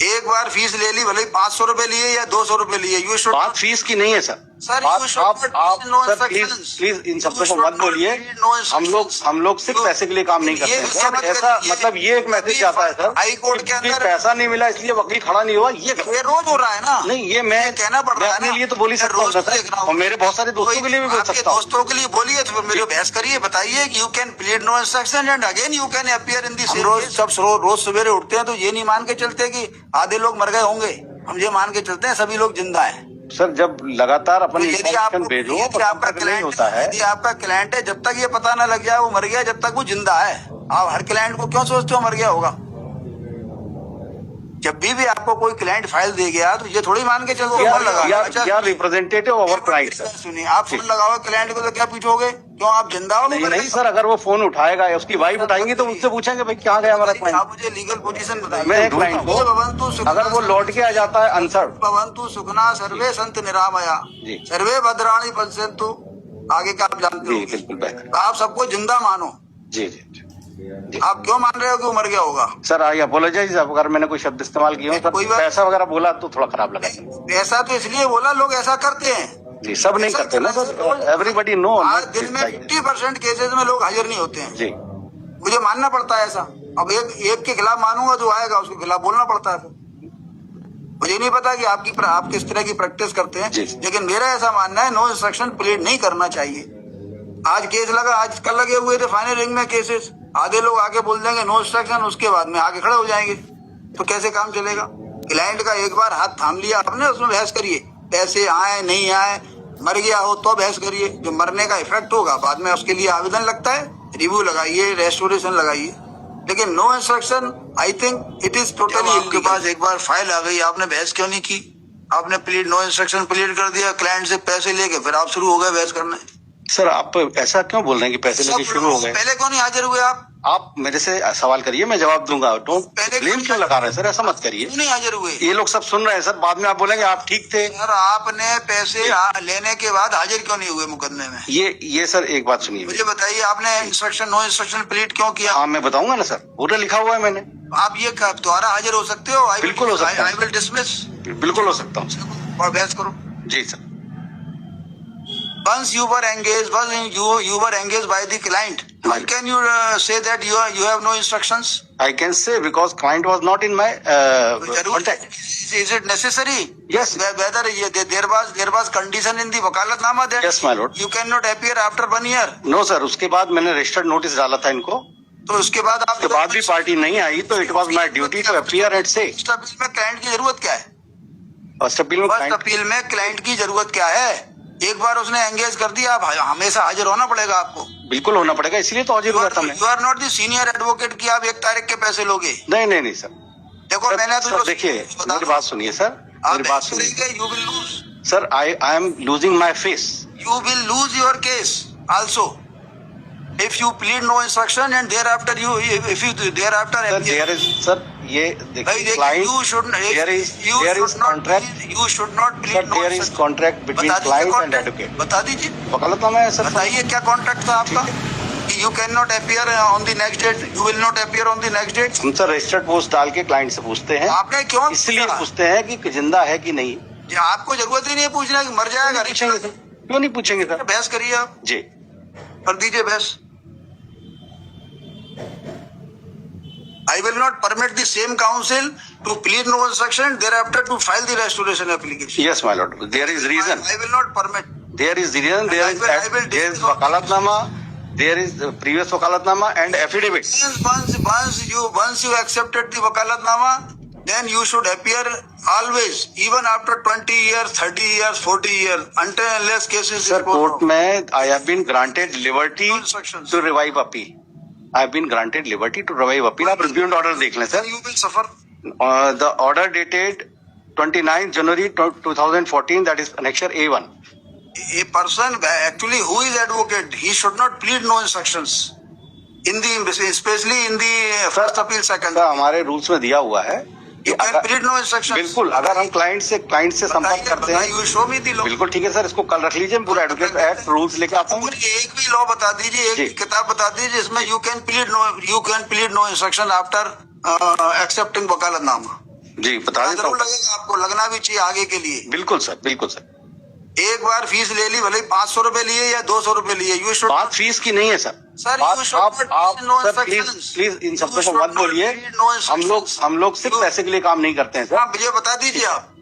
एक बार फीस ले ली, भले 500 रुपए लिए या 200 रुपए लिए, यू शुड। बात फीस की नहीं है सर। सर आप सर प्लीज प्लीज इन शब्दों को मत बोलिए। हम लोग सिर्फ पैसे के लिए काम नहीं करते हैं सर। ऐसा मतलब ये एक मैसेज जाता है सर, हाई कोर्ट के अंदर पैसा नहीं मिला इसलिए वकील खड़ा नहीं हुआ, ये रोज हो रहा है ना। नहीं, ये मैं कहना पड़ रहा है अपने लिए तो बोल ही सकता हूँ सर, और मेरे बहुत सारे दोस्तों के लिए भी बोल सकता हूँ। दोस्तों के लिए बोलिए, तो मेरे बहस करिए, बताइए कि you can plead no instruction and again you can appear in this. रोज सवेरे उठते हैं तो ये नहीं मान के चलते कि आधे लोग मर गए होंगे, हम ये मान के चलते हैं सभी लोग जिंदा हैं। सर जब लगातार अपन यदि आपका क्लाइंट होता है, यदि आपका क्लाइंट है, जब तक ये पता ना लग जाए वो मर गया, जब तक वो जिंदा है, आप हर क्लाइंट को क्यों सोचते हो मर गया होगा? जब भी आपको कोई क्लाइंट फाइल दे गया तो ये थोड़ी मान के चलो फोन लगा रिप्रेजेंटेटिव ऑफ क्लाइंट सर। सुनिए, आप फोन लगाओ क्लाइंट को तो क्या पूछोगे, क्यों आप जिंदा हो? नहीं सर, अगर वो फोन उठाएगा या उसकी वाइफ उठाएंगे तो उनसे पूछेंगे भाई कहाँ गया हमारा क्लाइंट। आप मुझे लीगल पोजीशन बताइए। मैं क्लाइंट को अगर वो लौट के आ जाता है आंसर, भवंतु सुखना सर्वे संत निरामया सर्वे भद्राणी पश्यन्तु, आगे का आप जानते हो। बिल्कुल, आप सबको जिंदा मानो। जी जी जी। आप क्यों मान रहे हो कि वो मर गया होगा? सर आई अपोलोजाइज अगर मैंने कोई शब्द इस्तेमाल किया हो, पैसा वगैरह बोला तो थोड़ा खराब लगा। ऐसा तो इसलिए बोला, लोग ऐसा करते हैं जी, सब नहीं करते ना सर, एवरीबॉडी नो। आज दिन में 50% केसेस में लोग हाजिर नहीं होते हैं जी, मुझे मानना पड़ता है ऐसा। अब एक के खिलाफ मानूंगा जो आएगा उसके खिलाफ बोलना पड़ता है। मुझे नहीं पता कि आप किस तरह की प्रैक्टिस करते हैं, लेकिन मेरा ऐसा मानना है नो इंस्ट्रक्शन प्लीड नहीं करना चाहिए। आज केस लगा, आज कल लगे हुए थे फाइनल रिंग में केसेस, आधे लोग आके बोल देंगे नो इंस्ट्रक्शन, उसके बाद में आगे खड़े हो जाएंगे, तो कैसे काम चलेगा? क्लाइंट का एक बार हाथ थाम लिया आपने, उसमें बहस करिए, पैसे आए नहीं आए, मर गया हो तो बहस करिए। जो मरने का इफेक्ट होगा बाद में उसके लिए आवेदन लगता है, रिव्यू लगाइए, रेस्टोरेशन लगाइए, लेकिन no instruction I think it is totally. आपके पास एक बार फाइल आ गई, आपने बहस क्यों नहीं की? आपने प्लीड नो इंस्ट्रक्शन प्लीड कर दिया, क्लाइंट से पैसे लेके फिर आप शुरू हो गए बहस करने। सर आप ऐसा क्यों बोल रहे हैं कि पैसे लेके शुरू हो गए? पहले क्यों नहीं हाजिर हुए आप मेरे से सवाल करिए, मैं जवाब दूंगा। तो ब्लेम क्यों लगा रहे हैं सर? ऐसा मत करिए। नहीं हाजिर हुए, ये लोग सब सुन रहे हैं सर, बाद में आप बोलेंगे आप ठीक थे। सर आपने पैसे लेने के बाद हाजिर क्यों नहीं हुए मुकदमे में? ये सर एक बात सुनिए, मुझे बताइए, आपने इंस्ट्रक्शन नो इंस्ट्रक्शन प्लीड क्यों किया? हाँ मैं बताऊंगा ना सर, पूरा लिखा हुआ है मैंने। आप ये दोबारा हाजिर हो सकते हो? बिल्कुल हो सकता है। I will dismiss. बिल्कुल हो सकता हूँ और बहस करो। जी sir. Once you were engaged by the client, how can you say that you have no instructions? I can say because client was not in my contact. Is it necessary? Yes. Whether there was condition in the वकालतनामा that yes my lord, you cannot appear after 1 year. No sir, उसके बाद मैंने registered notice डाला था इनको, तो उसके बाद आप भी पार्टी नहीं आई, तो it was my duty to appear and से। फर्स्ट अपील में क्लाइंट की जरूरत क्या है? फर्स्ट अपील में क्लाइंट की जरूरत क्या है? एक बार उसने एंगेज कर दिया, आप हमेशा हाजिर होना पड़ेगा आपको। बिल्कुल होना पड़ेगा, इसलिए तो हाजिर हुआ था मैं। You are not the senior advocate कि आप 1 तारीख के पैसे लोगे। नहीं सर, देखो मैंने तो देखिए मेरी बात सुनिए सर, मेरी बात सुनिए। You will lose sir, I am losing my face. You will lose your case also if you plead no instruction and thereafter if you thereafter there is sir, ये देखिए client, you should there is contract, you should not plead no, there is contract between client and advocate। बता दीजिए, वकालतनामा है sir, बताइए क्या contract था आपका? You cannot appear on the next date, you will not appear on the next date। हम sir registered post डाल के क्लाइंट से पूछते हैं। आपने क्यों? इसलिए पूछते हैं कि जिंदा है कि नहीं। आपको जरूरत ही नहीं है पूछना कि मर जाएगा। क्यों नहीं पूछेंगे सर? बहस करिए आप जी, कर दीजिए बहस। I will not permit the same counsel to plead no instruction thereafter to file the restoration application. Yes, my lord. There is reason. I will not permit. There is reason. There is वकालतनामा. There is previous वकालतनामा and affidavit. Once you accepted the वकालतनामा, then you should appear always, even after 20 years, 30 years, 40 years, until unless cases. Sir, court में I have been granted liberty to revive appeal. I have been granted liberty to revive appeal. आप review and order देख लें sir. You will suffer. The order dated 29 January 2014, that is annexure A1. A person actually who is advocate, he should not plead no instructions. Especially in the first appeal second. Sir हमारे rules में दिया हुआ है You can plead no instructions. बिल्कुल, अगर हम client से संपर्क करते हैं। You show me the law. बिल्कुल ठीक है सर, इसको कल रख लीजिए, पूरा एडवोकेट एक्ट रूल्स लेके आता हूँ। एक भी लॉ बता दीजिए, एक किताब बता दीजिए जिसमें you can plead no instruction after accepting वकालतनामा। जी बता देता जरूर हूँ। लगेगा, आपको लगना भी चाहिए आगे के लिए। बिल्कुल सर, बिल्कुल सर। एक बार फीस ले ली, भले 500 रुपए लिए या 200 रुपए लिए, यू शुड बात फीस की नहीं है सर। सर बात यू शुड आप नो सर प्लीज इन शब्दों को मत बोलिए। हम लोग सिर्फ पैसे के लिए काम नहीं करते हैं सर। मुझे बता दीजिए, आप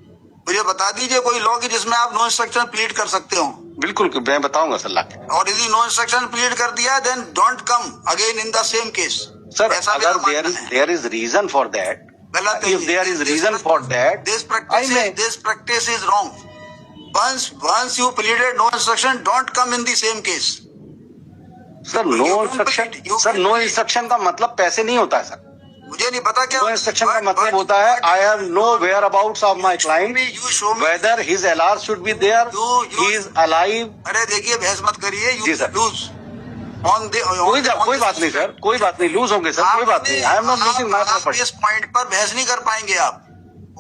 मुझे बता दीजिए कोई लॉ की जिसमें आप नो इंस्ट्रक्शन प्लीड कर सकते हो। बिल्कुल मैं बताऊंगा सर लाके। और यदि नो इंस्ट्रक्शन प्लीड कर दिया then don't come again in the same case. Sir अगर there is reason for that, गलत है, if there is reason for that, this I may. practice is wrong. Once you pleaded no instruction, don't come in the same case. Sir no instruction, sir no instruction का मतलब पैसे नहीं होता है sir. मुझे नहीं पता क्या नो इंस्ट्रक्शन का मतलब होता है I have no whereabouts of my client, whether his LR should be there, he is alive. अरे देखिए बहस मत करिए, जी सर। लूज कोई बात नहीं सर, कोई बात नहीं, लूज होंगे सर, कोई बात नहीं। I am not losing my property. इस पॉइंट पर बहस नहीं कर पाएंगे आप,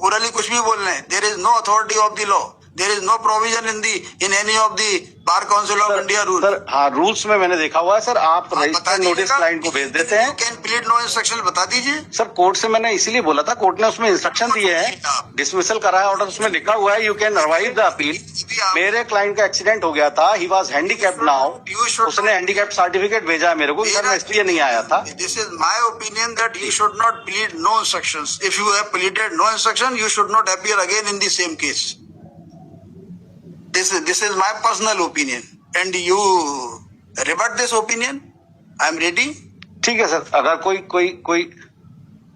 ओरली कुछ भी बोल रहे हैं। There is no authority of the law, there is no provision in any of the bar council of India rule. Sir हाँ, रूल्स में मैंने देखा हुआ है सर, आप रजिस्टर्ड नोटिस क्लाइंट को भेज देते हैं। कैन प्लीड नो इंस्ट्रक्शन बता दीजिए सर। कोर्ट से मैंने इसीलिए बोला था, कोर्ट ने उसमें इंस्ट्रक्शन दिए हैं, डिसमिसल करा है ऑर्डर, उसमें लिखा हुआ है you can revive the appeal. मेरे क्लाइंट का एक्सीडेंट हो गया था, ही वाज हैंडीकैप्ड नाउ, उसने हैंडीकैप्ड सर्टिफिकेट भेजा है मेरे को, सर मैं इसलिए नहीं आया था। This is my opinion that you should not plead no instructions. If you have pleaded no instruction you should not appear again in the same case. This is my personal opinion and you rebut this opinion. I am ready. ठीक है sir, अगर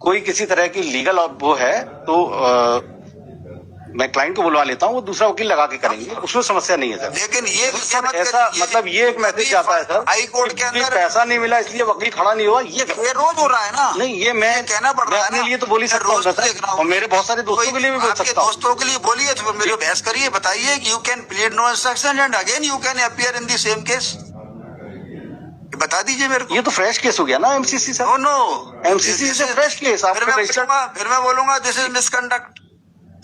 कोई किसी तरह की legal वो है तो मैं क्लाइंट को बुलवा लेता हूँ, वो दूसरा वकील लगा के करेंगे, उसमें समस्या नहीं है सर। लेकिन ये ऐसा मतलब ये एक मैसेज आता है सर, हाई कोर्ट के अंदर पैसा नहीं मिला इसलिए वकील खड़ा नहीं हुआ, ये रोज हो रहा है ना। नहीं, ये मैं कहना पड़ रहा है अपने लिए तो बोल ही सकता हूँ सर, और मेरे बहुत सारे दोस्तों के लिए भी बोल सकता हूँ। दोस्तों के लिए बोलिए तो मेरे बहस करिए, बताइए कि you can plead no instruction and again you can appear in the same case. बता दीजिए मेरे को। ये तो फ्रेश केस हो गया ना एमसीसी सर। नो एमसीसी से फ्रेश केस। फिर मैं बोलूंगा दिस इज मिसकंडक्ट,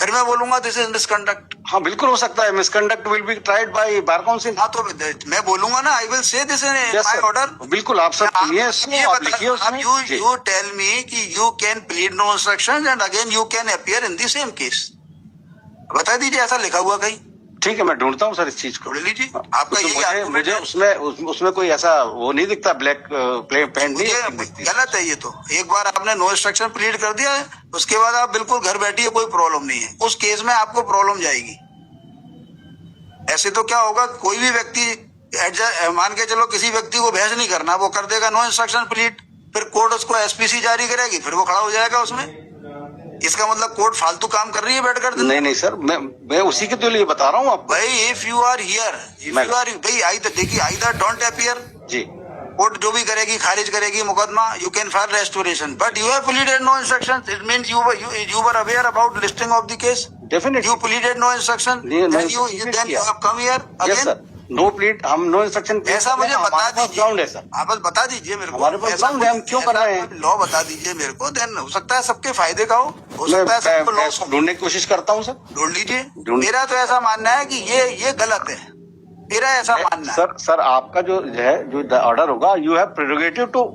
फिर मैं बोलूंगा दिस इज मिसकंडक्ट। हाँ बिल्कुल हो सकता है, misconduct will be tried bye bar council. हाँ तो मैं बोलूंगा ना, I will say this in my order. बिल्कुल आप सब सुनिए, आप लिखिए उसमें। यू टेल मी कि you can plead no instruction and again you can appear in the same case. बता दीजिए ऐसा लिखा हुआ कहीं। ठीक है, मैं ढूंढता हूँ सर इस चीज को। ढूंढ लीजिए। आपका ये मुझे उसमें कोई ऐसा वो नहीं दिखता, ब्लैक पेंट नहीं है। गलत है ये तो। एक बार आपने नो इंस्ट्रक्शन प्लीड कर दिया है, उसके बाद आप बिल्कुल घर बैठिए, कोई प्रॉब्लम नहीं है। उस केस में आपको प्रॉब्लम जाएगी। ऐसे तो क्या होगा, कोई भी व्यक्ति मान के चलो किसी व्यक्ति को बहस नहीं करना, वो कर देगा नो इंस्ट्रक्शन प्लीड, फिर कोर्ट उसको एसपीसी जारी करेगी, फिर वो खड़ा हो जाएगा उसमें। इसका मतलब कोर्ट फालतू काम कर रही है बैठ कर। नहीं सर, मैं उसी के तो लिए बता रहा हूँ आपको। भाई इफ यू आर हियर, भाई देखिए आइदर डोंट अपीयर जी, कोर्ट जो भी करेगी खारिज करेगी मुकदमा, you can file restoration, but you have pleaded no instruction, it means you were aware about listing of the case. Definitely. You pleaded no instruction, then you have come here again. Yes sir. No plead, हम no instruction. ऐसा मुझे बता दीजिए। Ground है sir, आप बस बता दीजिए मेरे को। हमारे पास ग्राउंड है, हम क्यों कर रहे हैं। लॉ बता दीजिए मेरे को, देन हो सकता है सबके फायदे का हो सकता है सबको लॉ ढूंढने की कोशिश करता हूँ सर। ढूंढ लीजिए। मेरा तो ऐसा मानना है कि ये गलत है, मेरा ऐसा मानना है। सर आपका जो ऑर्डर होगा, you have prerogative to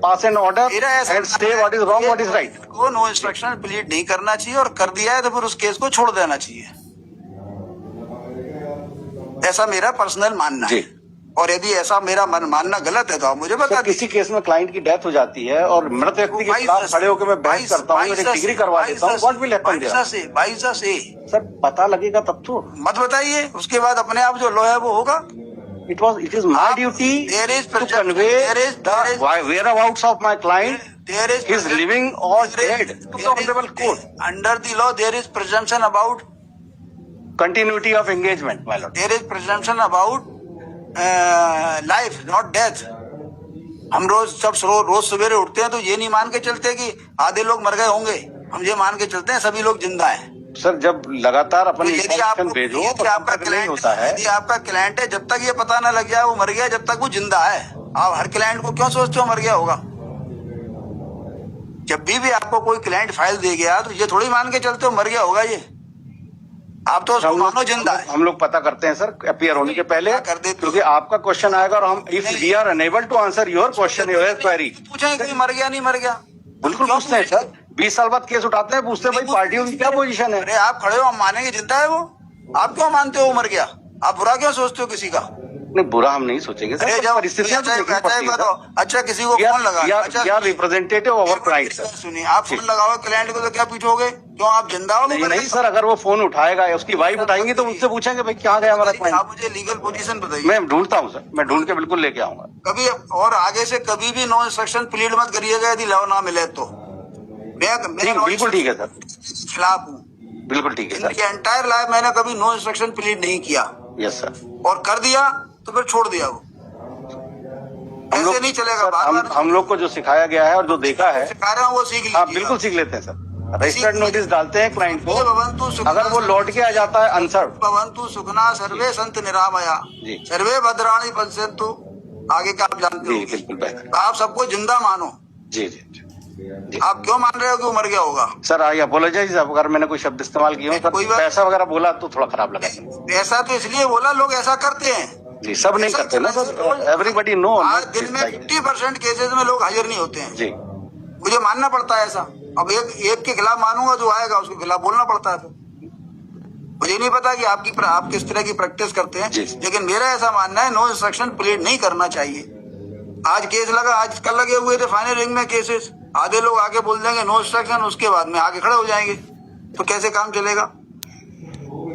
pass an order and stay what is wrong what is right. को नो इंस्ट्रक्शन प्लीड नहीं करना चाहिए, और कर दिया है तो फिर उस केस को छोड़ देना चाहिए। ऐसा मेरा पर्सनल मानना है। और यदि ऐसा मेरा मानना गलत है तो आप मुझे बता। किसी केस में क्लाइंट की डेथ हो जाती है और मृत व्यक्ति के खिलाफ खड़े होकर मैं बहस करता हूँ, डिग्री करवा देता हूँ, what will happen there? Sir पता लगेगा तब तो। मत बताइए, उसके बाद अपने आप जो लॉ है वो होगा। It is my duty to convey the whereabouts of my client, his living or dead, to the honorable court. Under the law there is presumption about continuity of engagement, my lord. There is presumption about life, not death. हम रोज सवेरे उठते हैं तो ये नहीं मान के चलते कि आधे लोग मर गए होंगे, हम ये मान के चलते हैं सभी लोग जिंदा हैं। सर जब लगातार अपनी इंफॉर्मेशन भेजो तो आपका क्लाइंट होता है, यदि आपका क्लाइंट है, जब तक ये पता ना लग जाए वो मर गया, जब तक वो जिंदा है, आप हर क्लाइंट को क्यों सोचते हो मर गया होगा? जब भी आपको कोई क्लाइंट फाइल दे गया तो ये थोड़ी मान के चलते हो मर गया होगा ये, आप तो उसको मानो जिंदा है। हम लोग पता करते हैं सर अपीयर होने के पहले, कर देते, क्योंकि आपका क्वेश्चन आएगा और हम if we are unable to answer your question your query, पूछेंगे कि मर गया नहीं मर गया। बिल्कुल पूछते हैं सर। 20 साल बाद केस उठाते हैं, पूछते हैं भाई पार्टियों की क्या पोजीशन है। अरे आप खड़े हो, हम मानेंगे जिंदा है वो। आप क्यों मानते हो वो मर गया? आप बुरा क्यों सोचते हो किसी का? नहीं, बुरा हम नहीं सोचेंगे अरे सर, जब परिस्थितियां तो देखनी पड़ती है सर। अच्छा किसी को फोन लगा, अच्छा रिप्रेजेंटेटिव ऑफ क्लाइंट सर। सुनिए, आप फोन लगाओ क्लाइंट को तो क्या पूछोगे? क्यों आप जिंदा हो? नहीं सर, अगर वो फोन उठाएगा या उसकी वाइफ उठाएंगी तो उनसे पूछेंगे भाई कहाँ गया हमारा क्लाइंट। आप मुझे लीगल पोजीशन बताइए। मैं ढूंढता हूँ सर, मैं ढूंढ के बिल्कुल लेके आऊंगा। कभी और आगे से कभी भी नो इंस्ट्रक्शन प्लीड मत करिएगा यदि लॉ ना मिले तो। बिल्कुल ठीक है सर, खिलाफ हूँ। बिल्कुल ठीक है सर। एंटायर लाइफ मैंने कभी नो इंस्ट्रक्शन प्लीड नहीं किया। Yes sir. और कर दिया तो फिर छोड़ दिया वो। ऐसे नहीं चलेगा। हम लोग को जो सिखाया गया है और जो देखा है, सिखा रहा हूँ वो सीख लीजिए। हाँ बिल्कुल सीख लेते हैं सर। रजिस्टर्ड नोटिस डालते हैं क्लाइंट को, भवन्तु अगर वो लौट के आ जाता है अनसर्व, भवन्तु सुखना सर्वे संत निरामया जी। सर्वे भद्राणि पश्यन्तु, आगे का आप जानते जी हो। बिल्कुल बेहतर। तो आप सबको जिंदा मानो। जी जी जी। आप क्यों मान रहे हो कि वो मर गया होगा? सर आई अपोलोजाइज अगर मैंने कोई शब्द इस्तेमाल किया हो सर, कोई बात- पैसा वगैरह बोला तो थोड़ा खराब लगा। ऐसा तो इसलिए बोला, लोग ऐसा करते हैं। जी, सब नहीं करते ना सर, एवरीबडी नो। आज दिन में 50% केसेस में लोग हाजिर नहीं होते हैं। जी, मुझे मानना पड़ता है ऐसा। अब एक के खिलाफ मानूंगा, जो आएगा उसके खिलाफ बोलना पड़ता है। मुझे नहीं पता कि आप किस तरह की प्रैक्टिस करते हैं, लेकिन मेरा ऐसा मानना है नो इंस्ट्रक्शन प्लीड नहीं करना चाहिए। आज केस लगा, आज कल लगे हुए थे फाइनल रिंग में केसेस, आधे लोग आके बोल देंगे नो इंस्ट्रक्शन, उसके बाद में आगे खड़े हो जाएंगे, तो कैसे काम चलेगा?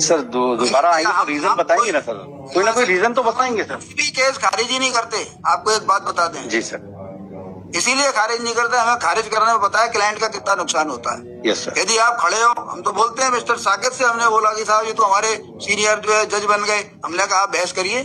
सर दोबारा आएंगे तो रीजन बताएंगे ना सर, कोई ना कोई रीजन तो बताएंगे सर। भी केस खारिज ही नहीं करते। आपको एक बात बता दें, जी सर। इसीलिए खारिज नहीं करते, हमें खारिज करने में पता है क्लाइंट का कितना नुकसान होता है। Yes sir. यदि आप खड़े हो, हम तो बोलते हैं मिस्टर साकिब से, हमने बोला कि साहब ये तो हमारे सीनियर जो है जज बन गए, हमने कहा आप बहस करिए,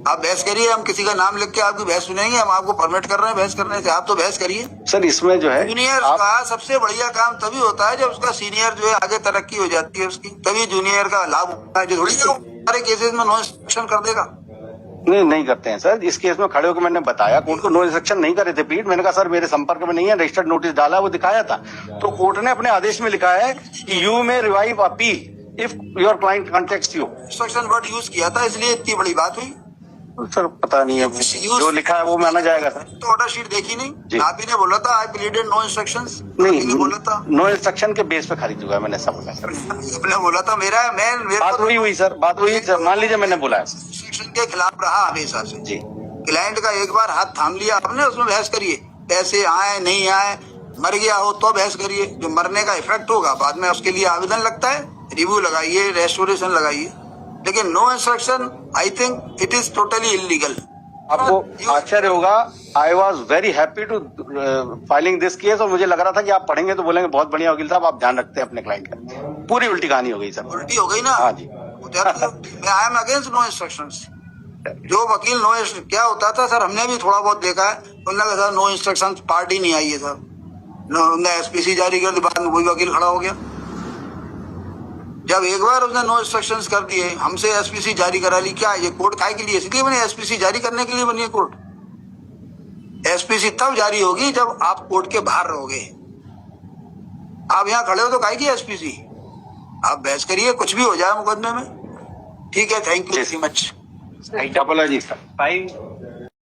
आप बहस करिए, हम किसी का नाम लिख के आपकी बहस सुनेंगे, हम आपको परमिट कर रहे हैं बहस करने से, आप तो बहस करिए। सर इसमें जो है जूनियर का सबसे बढ़िया काम तभी होता है जब उसका सीनियर जो है आगे तरक्की हो जाती है उसकी, तभी जूनियर का लाभ होता है। जो थोड़ी सारे केसेस में नो इंस्ट्रक्शन कर देगा। नहीं करते हैं सर। इस केस में खड़े होकर मैंने बताया कोर्ट को, नो इंस्ट्रक्शन नहीं करे थे प्लीड। मैंने कहा सर मेरे संपर्क में नहीं है, रजिस्टर्ड नोटिस डाला, वो दिखाया था। तो कोर्ट ने अपने आदेश में लिखा है कि यू में revive appeal if your client contacts you. Instruction word use किया था, इसलिए इतनी बड़ी बात हुई। सर पता नहीं है, जो लिखा है वो माना जाएगा सर। तो ऑर्डर शीट देखी नहीं? आप ही ने बोला था आई प्लीडेड नो इंस्ट्रक्शंस। नहीं बोला था नो इंस्ट्रक्शन के बेस पे खारिज हुआ है, मैंने ऐसा बोला सर। आपने बोला था मेरा बात वही हुई सर, बात वही सर, मान लीजिए मैंने बोला है इंस्ट्रक्शन के खिलाफ रहा हमेशा से जी। क्लाइंट का एक बार हाथ थाम लिया आपने, उसमें बहस करिए, पैसे आए नहीं आए, मर गया हो तो बहस करिए। जो मरने का इफेक्ट होगा बाद में उसके लिए आवेदन लगता है, रिव्यू लगाइए, रेस्टोरेशन लगाइए, लेकिन no instruction I think it is totally illegal. आपको आश्चर्य होगा, I was very happy to filing this case, और मुझे लग रहा था कि आप पढ़ेंगे तो बोलेंगे बहुत बढ़िया वकील साहब, आप ध्यान रखते हैं अपने क्लाइंट का। पूरी उल्टी कहानी हो गई सर। उल्टी हो गई ना? हाँ जी। मैं I am against no instructions. जो वकील नो क्या होता था सर, हमने भी थोड़ा बहुत देखा है, उन्होंने कहा सर नो इंस्ट्रक्शन पार्टी नहीं आई है सर, उन्होंने एसपीसी जारी कर दी, बाद में वही वकील खड़ा हो गया। जब एक बार उसने नो इंस्ट्रक्शंस कर दिए, हमसे एसपीसी जारी करा ली, क्या ये कोर्ट काय के लिए? इसलिए बनी एसपीसी जारी करने के लिए बनी है कोर्ट। एसपीसी तब जारी होगी जब आप कोर्ट के बाहर रहोगे। आप यहाँ खड़े हो तो काय की एसपीसी? आप बहस करिए, कुछ भी हो जाए मुकदमे में, ठीक है। Thank you very much. Apology sir. 5